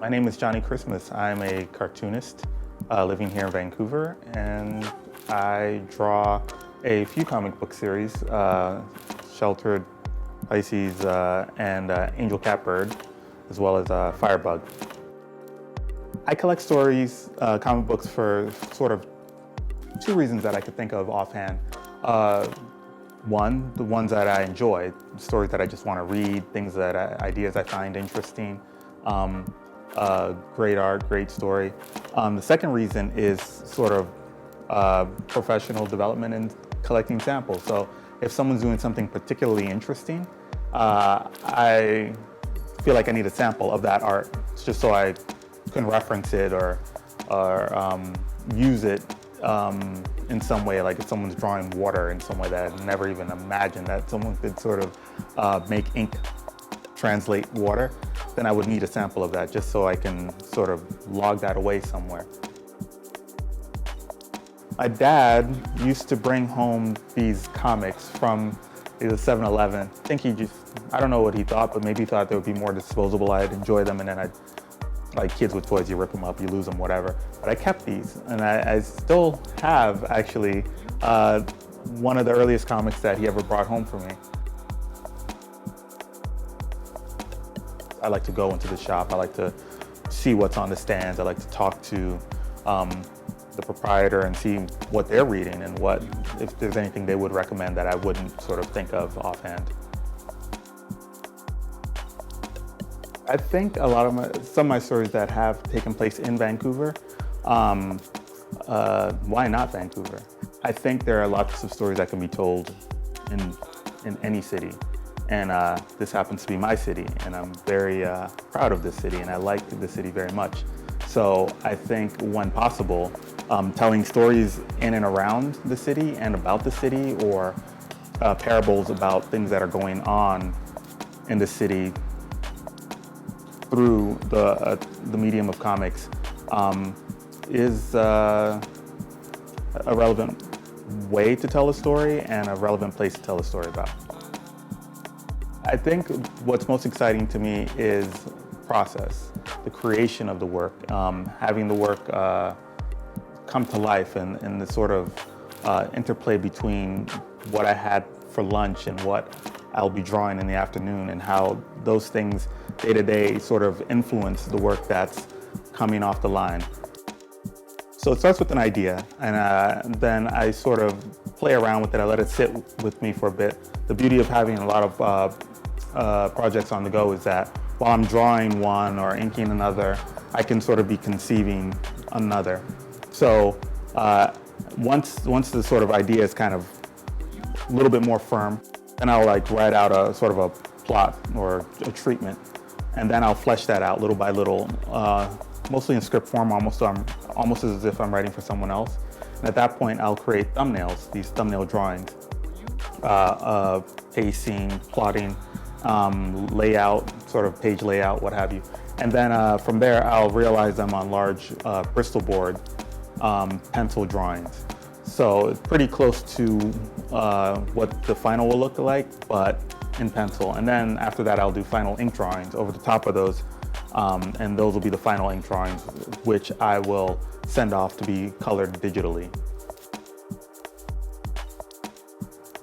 My name is Johnny Christmas. I'm a cartoonist living here in Vancouver, and I draw a few comic book series, Sheltered, Pisces, and Angel Catbird, as well as Firebug. I collect stories, comic books for sort of two reasons that I could think of offhand. One, the ones that I enjoy, stories that I just want to read, ideas I find interesting, great art, great story. The second reason is sort of professional development and collecting samples. So if someone's doing something particularly interesting, I feel like I need a sample of that art just so I can reference it or use it in some way, like if someone's drawing water in some way that I'd never even imagined that someone could sort of make ink translate water, then I would need a sample of that just so I can sort of log that away somewhere. My dad used to bring home these comics from the 7-Eleven. I don't know what he thought, but maybe he thought they would be more disposable. I'd enjoy them, and then like kids with toys, you rip them up, you lose them, whatever. But I kept these, and I still have actually one of the earliest comics that he ever brought home for me. I like to go into the shop. I like to see what's on the stands. I like to talk to the proprietor and see what they're reading and if there's anything they would recommend that I wouldn't sort of think of offhand. I think some of my stories that have taken place in Vancouver, why not Vancouver? I think there are lots of stories that can be told in any city. And this happens to be my city, and I'm very proud of this city, and I like the city very much. So I think when possible, telling stories in and around the city and about the city, or parables about things that are going on in the city through the medium of comics is a relevant way to tell a story and a relevant place to tell a story about. I think what's most exciting to me is process, the creation of the work, having the work come to life, and the sort of interplay between what I had for lunch and what I'll be drawing in the afternoon, and how those things day to day sort of influence the work that's coming off the line. So it starts with an idea, and then I sort of play around with it. I let it sit with me for a bit. The beauty of having a lot of projects on the go is that while I'm drawing one or inking another, I can sort of be conceiving another. So once the sort of idea is kind of a little bit more firm, then I'll like write out a sort of a plot or a treatment, and then I'll flesh that out little by little, mostly in script form, almost as if I'm writing for someone else. And at that point, I'll create thumbnails, these thumbnail drawings, pacing, plotting, layout, sort of page layout, what have you. And then from there, I'll realize them on large Bristol board pencil drawings. So it's pretty close to what the final will look like, but in pencil. And then after that, I'll do final ink drawings over the top of those, and those will be the final ink drawings, which I will send off to be colored digitally.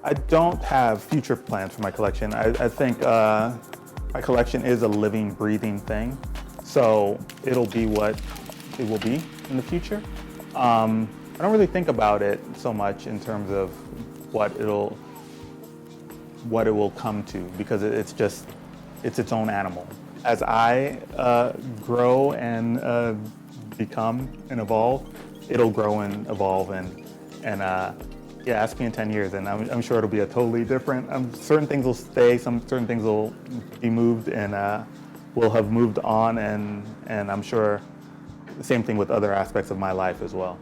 I don't have future plans for my collection. I think my collection is a living, breathing thing, so it'll be what it will be in the future. I don't really think about it so much in terms of what it will come to, because it's its own animal. As I grow and become and evolve, it'll grow and evolve, and yeah, ask me in 10 years, and I'm sure it'll be a totally different. Certain things will stay, certain things will be moved, and will have moved on, and I'm sure the same thing with other aspects of my life as well.